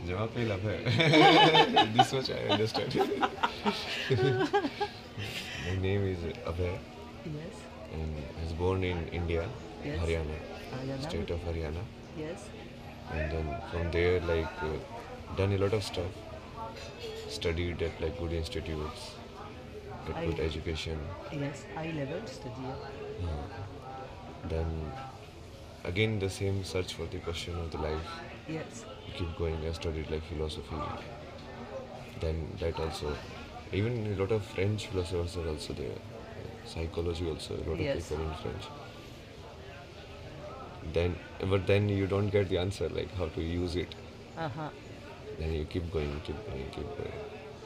जवाब पे love है. This much I understand. My name is Abhay Yes. and I was born in India, Yes. Haryana, Haryana. state of Haryana. Yes. And then from there, done a lot of stuff. Studied at like good institutes, get I- good education. Yes. High level study. Then again the same search for the question of the life. Yes. You keep going. I studied like philosophy. Then that also, even a lot of French philosophers are also there. Psychology also, a lot Yes. of people in French. But then you don't get the answer like how to use it. Uh-huh. Then you keep going, keep going, keep going.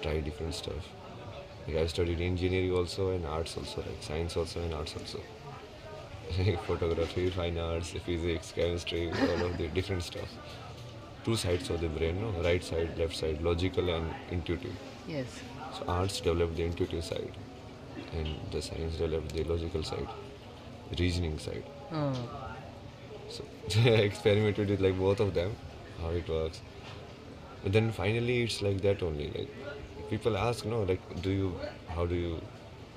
Try different stuff. Like I studied engineering also and arts also, like science also and arts also. Like photography, fine arts, physics, chemistry, all of the different stuff. Two sides of the brain, no? Right side, left side, logical and intuitive. Yes. So arts developed the intuitive side and the science developed the logical side, reasoning side. So I experimented with like both of them, how it works. But then finally it's like that only. Like people ask, no, like how do you,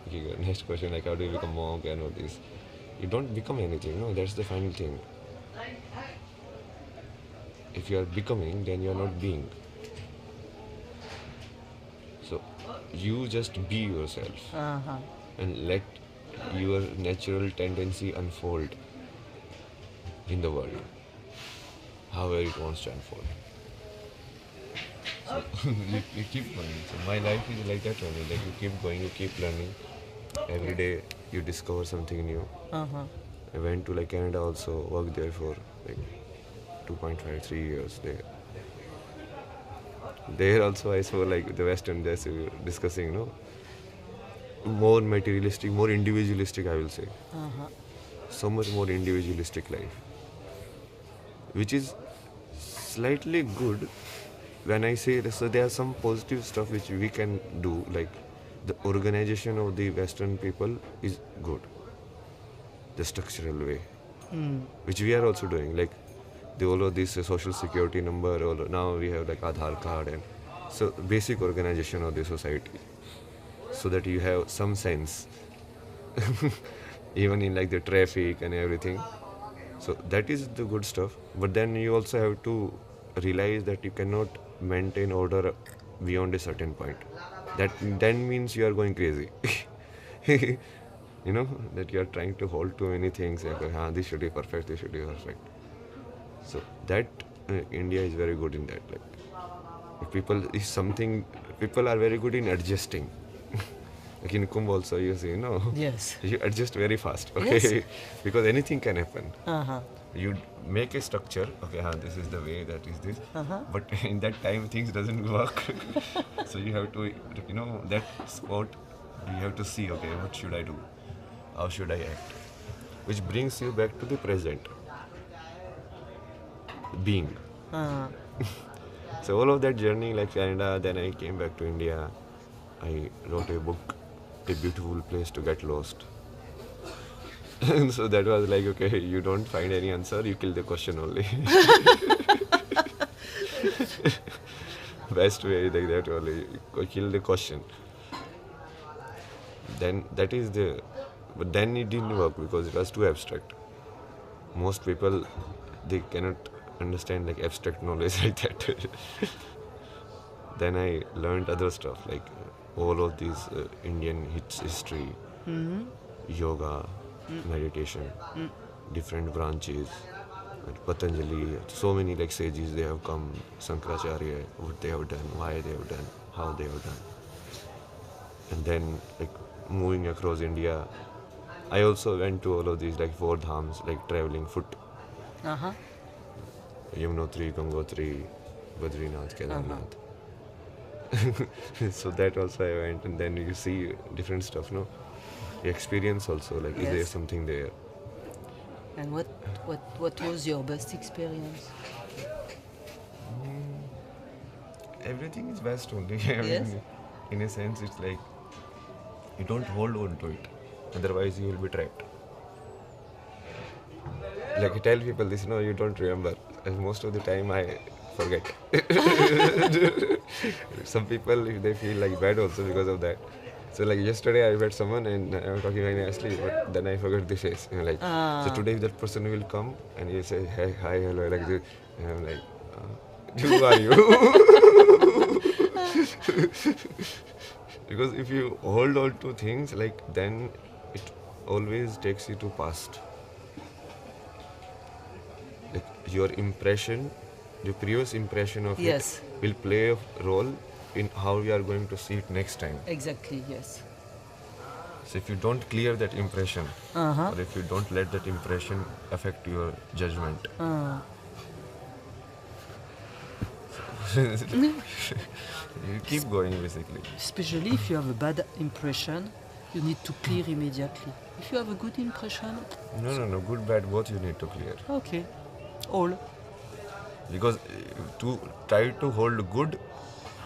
okay, next question, like how do you become monk and all this. You don't become anything, no, that's the final thing. If you are becoming, then you are not being. So you just be yourself Uh-huh. and let your natural tendency unfold in the world, however it wants to unfold. So you keep going. So my life is like that only. Like you keep going, you keep learning. Every day you discover something new. Uh-huh. I went to like Canada also, worked there for like 2.5, 3 years there. There also I saw like the Western, just we were discussing, more materialistic, more individualistic, I will say. Uh-huh. So much more individualistic life, which is slightly good. When I say this, so there are some positive stuff which we can do, like the organization of the Western people is good, the structural way, which we are also doing, like all of this social security number, now we have like Aadhaar card, and so basic organization of the society, so that you have some sense, even in like the traffic and everything. So that is the good stuff. But then you also have to realize that you cannot maintain order beyond a certain point. That then means you are going crazy. That you are trying to hold too many things. Like, this should be perfect, this should be perfect. So that India is very good in that. Like, if people are very good in adjusting. Like in Kumbh also, you see, Yes. you adjust very fast, okay? Yes. Because anything can happen. Uh-huh. You make a structure, okay, this is the way, that is this. Uh-huh. But in that time, things doesn't work. So you have to, that spot, you have to see, okay, what should I do? How should I act? Which brings you back to the present. Being. Uh-huh. So all of that journey, like Canada, then I came back to India. I wrote a book, A Beautiful Place to Get Lost. And so that was like, okay, you don't find any answer, you kill the question only. Best way like that only, you kill the question. Then but then it didn't work because it was too abstract. Most people, they cannot understand like abstract knowledge like that. Then I learned other stuff like all of these Indian history, yoga, meditation, different branches, like Patanjali, so many like sages they have come, Sankaracharya, what they have done, why they have done, how they have done. And then like moving across India, I also went to all of these like 4 dhams, like traveling foot, Uh-huh. Yamunotri, Gangotri, Badrinath, Kedarnath. So that also I went, and then you see different stuff, no? You experience also, like, is there Yes. something there? And what was your best experience? Everything is best only. I Yes. mean, in a sense, it's like you don't hold on to it, otherwise you will be trapped. Like I tell people this, no, you don't remember. And most of the time, forget. Some people, if they feel like bad also because of that. So like yesterday I met someone and I was talking very nicely, but then I forgot the face. And like, so today that person will come and he'll say, hey, hi, hello, like this. And I'm like, who are you? Because if you hold on to things, like then it always takes you to past. Like your impression, your previous impression of Yes. it will play a role in how you are going to see it next time. Exactly, yes. So if you don't clear that impression, Uh-huh. or if you don't let that impression affect your judgment, you keep going basically. Especially if you have a bad impression, you need to clear immediately. If you have a good impression, No. Good, bad, both you need to clear. okay. All. Because to try to hold good,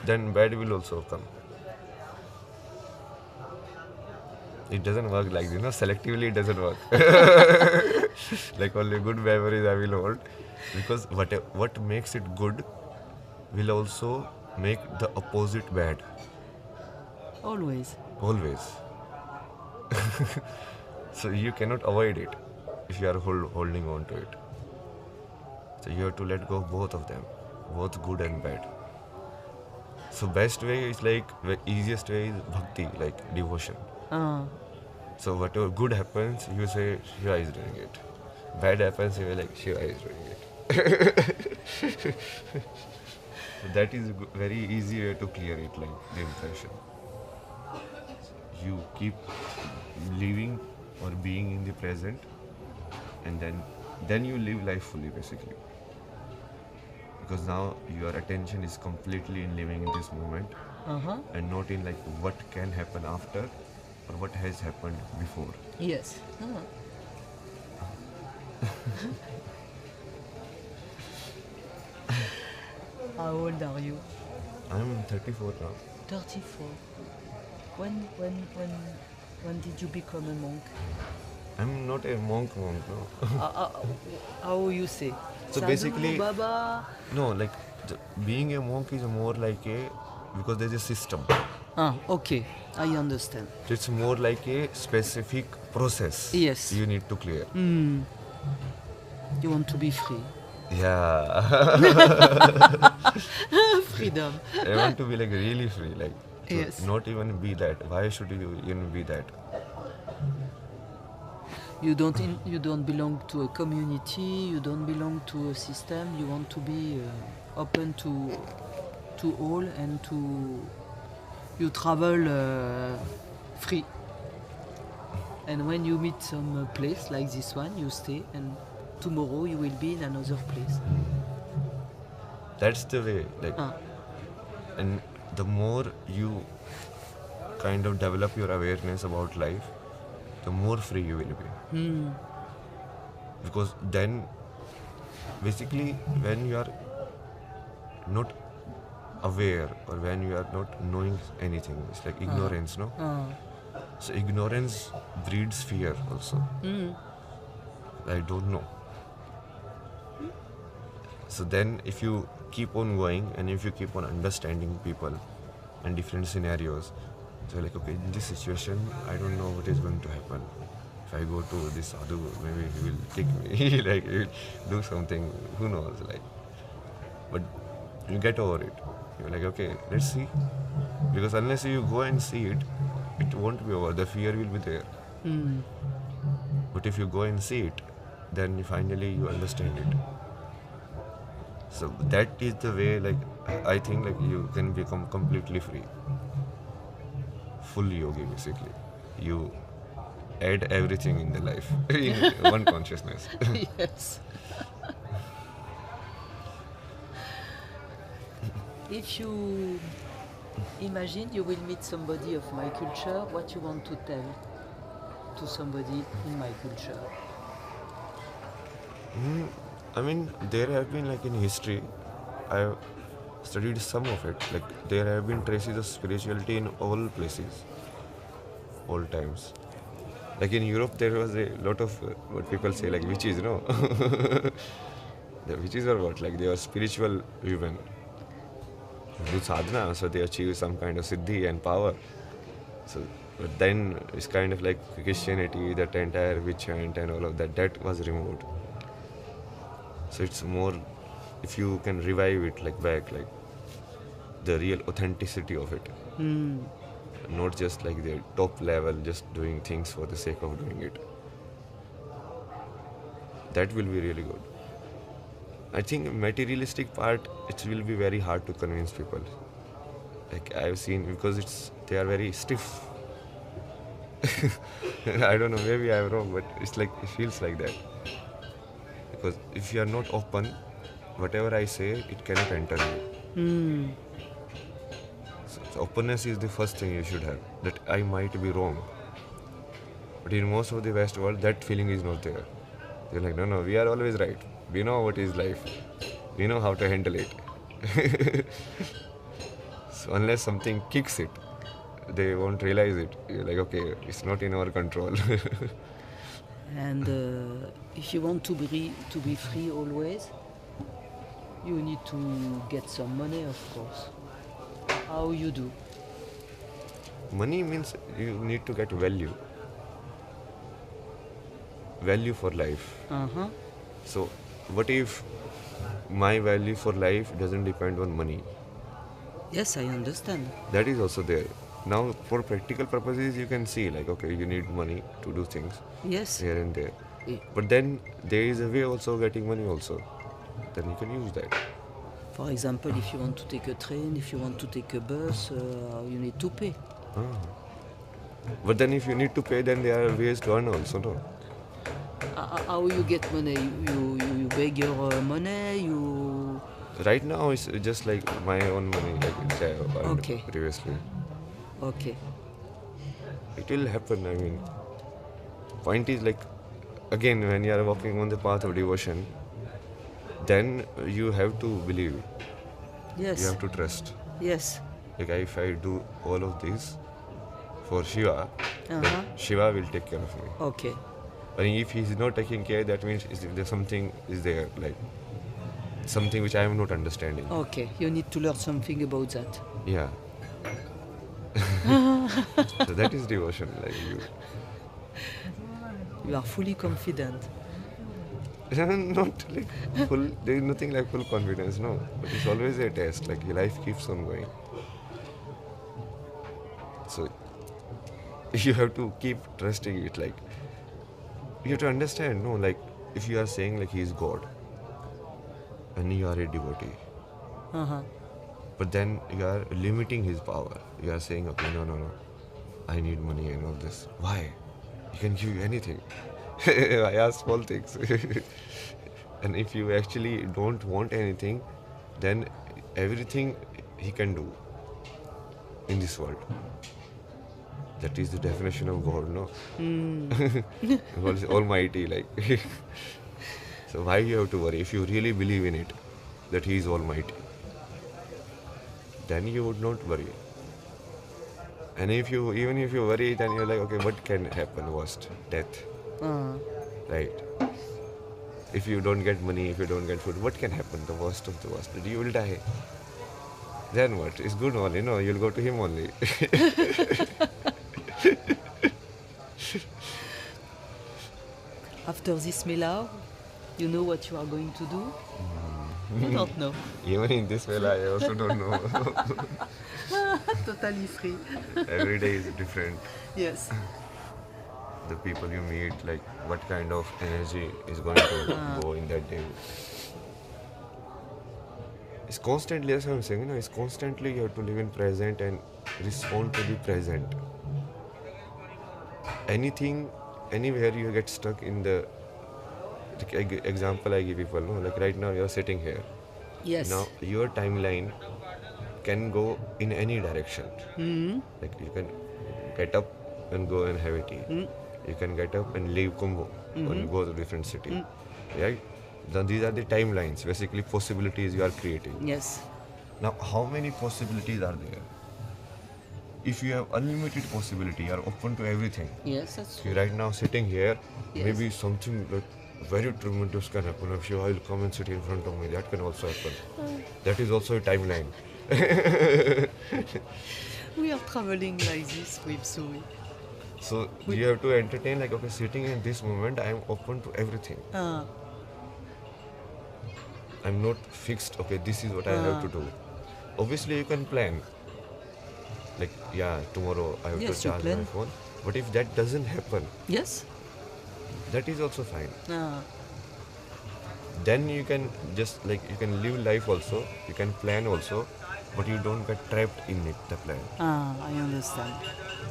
then bad will also come. It doesn't work like this, selectively it doesn't work. Like only good memories I will hold. Because what makes it good will also make the opposite bad. Always. Always. So you cannot avoid it if you are holding on to it. So you have to let go of both of them, both good and bad. So best way is like, the easiest way is bhakti, like devotion. So whatever good happens, you say Shiva is doing it. Bad happens, you are like Shiva is doing it. So that is a very easy way to clear it, like the impression. You keep living or being in the present, and then you live life fully basically. Because now your attention is completely in living in this moment, and not in like what can happen after or what has happened before. Yes. How old are you? I'm 34 now. 34. When did you become a monk? I'm not a monk, no. How you say? So Sadhu, basically- Baba. No, like being a monk is more like because there's a system. Okay. I understand. It's more like a specific process. Yes. You need to clear. You want to be free. Yeah. Freedom. I want to be like really free, like to Yes. not even be that. Why should you even be that? You don't belong to a community. You don't belong to a system. You want to be open to all and to you travel free. And when you meet some place like this one, you stay, and tomorrow you will be in another place. That's the way. Like, and the more you kind of develop your awareness about life, the more free you will be. Because then, basically, when you are not aware or when you are not knowing anything, it's like ignorance, no? So ignorance breeds fear also. I don't know. So then if you keep on going and if you keep on understanding people and different scenarios, so like, okay, in this situation, I don't know what is going to happen. If I go to this sadhu, maybe he will kick me, like he will do something, who knows, like. But you get over it. You're like, okay, let's see. Because unless you go and see it, it won't be over. The fear will be there. But if you go and see it, then finally you understand it. So that is the way, like, I think like you can become completely free. Full yogi basically. You add everything in the life in one consciousness. Yes. If you imagine you will meet somebody of my culture, what you want to tell to somebody in my culture? I mean, there have been, like, in history, I've studied some of it. Like, there have been traces of spirituality in all places, all times. Like in Europe, there was a lot of what people say, like witches, no? which is what, like they are spiritual women. Do sadhana, so they achieve some kind of siddhi and power. So, but then it's kind of like Christianity, that entire witch hunt and all of that, that was removed. So it's more, if you can revive it like back, like the real authenticity of it, not just like the top level, just doing things for the sake of doing it. That will be really good. I think materialistic part, it will be very hard to convince people. Like I've seen, because they are very stiff. I don't know, maybe I'm wrong, but it's like, it feels like that. Because if you are not open, whatever I say, it cannot enter you. So openness is the first thing you should have. That I might be wrong. But in most of the West world, that feeling is not there. They're like, no, we are always right. We know what is life. We know how to handle it. So unless something kicks it, they won't realize it. You're like, okay, it's not in our control. And if you want to be free always, you need to get some money, of course. How you do? Money means you need to get value. Value for life. So what if my value for life doesn't depend on money? Yes, I understand. That is also there. Now for practical purposes you can see like, okay, you need money to do things Yes. here and there. Eh, But then there is a way also getting money also. Then you can use that. For example, if you want to take a train, if you want to take a bus, you need to pay. But then if you need to pay, then there are ways to earn also, no? How you get money? You beg your money, you... Right now it's just like my own money, like which I earned Okay. previously. Okay. It will happen, I mean. Point is like, again, when you are walking on the path of devotion, then you have to believe. Yes. You have to trust. Yes. Like if I do all of this for Shiva, then Shiva will take care of me. Okay. But if he is not taking care, that means there's something is there, like something which I am not understanding. Okay. You need to learn something about that. Yeah. So that is devotion, like You are fully confident. not like full. There is nothing like full confidence, no. But it's always a test. Like your life keeps on going. So you have to keep trusting it. Like you have to understand, no. Like if you are saying like he is God, and you are a devotee, but then you are limiting his power. You are saying, okay, no, I need money and all this. Why? He can give you anything. I ask small things. And if you actually don't want anything, then everything he can do in this world. That is the definition of God, no? God is almighty, like. So why you have to worry? If you really believe in it, that he is almighty, then you would not worry. And even if you worry, then you're like, okay, what can happen worst? Death. Right? If you don't get money, if you don't get food, what can happen? The worst of the worst. You will die. Then what? It's good only, no? You'll go to him only. After this Mela, you know what you are going to do? You don't know. Even in this way, I also don't know. Totally free. Every day is different. Yes. The people you meet, like what kind of energy is going to go in that day. It's constantly, as I'm saying, it's constantly you have to live in present and respond to the present. Anything, anywhere you get stuck in the example I give people, no? Like right now you're sitting here. Yes. Now your timeline can go in any direction. Like you can get up and go and have a tea. You can get up and leave Kumbh and go to a different city. Right? Then these are the timelines, basically possibilities you are creating. Yes. Now how many possibilities are there? If you have unlimited possibility, you are open to everything. Yes, that's true. You're right now sitting here, Yes. maybe something like very tremendous can happen. I'm sure I'll come and sit in front of me. That can also happen. That is also a timeline. We are traveling like this with Zoe. So you have to entertain like, okay, sitting in this moment, I am open to everything. I'm not fixed, okay, this is what I have to do. Obviously, you can plan. Like, yeah, tomorrow I have Yes, to you charge plan. my phone. But if that doesn't happen, Yes? that is also fine. Ah. Then you can just like, you can live life also, you can plan also, but you don't get trapped in it, the plan. I understand.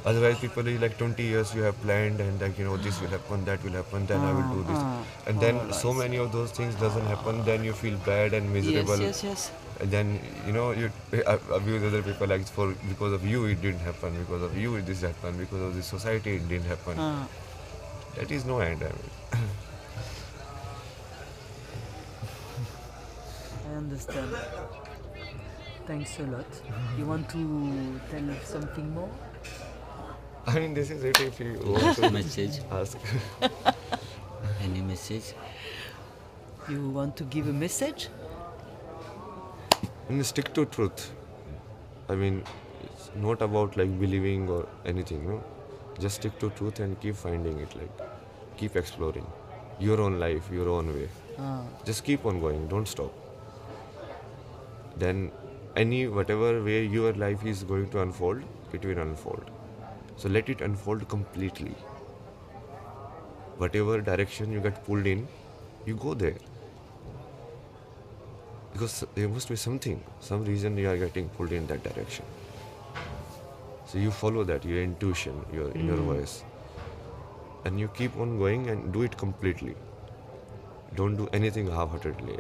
Otherwise, people is like 20 years you have planned and like, this will happen, that will happen, then I will do this. And then so many of those things doesn't happen, then you feel bad and miserable. Yes. And then, you abuse other people like because of you it didn't happen, because of you this happened, because of the society it didn't happen. That is no end. I mean. I understand. Thanks a lot. You want to tell something more? I mean, this is it if you want to Message. ask. Any message? You want to give a message? I mean, stick to truth. I mean, it's not about like believing or anything, no? Just stick to truth and keep finding it, like, keep exploring your own life, your own way. Just keep on going, don't stop. Then whatever way your life is going to unfold, it will unfold. So let it unfold completely. Whatever direction you get pulled in, you go there. Because there must be some reason you are getting pulled in that direction. So you follow that, your intuition, your inner voice. And you keep on going and do it completely. Don't do anything half-heartedly.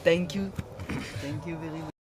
Thank you. Thank you very much.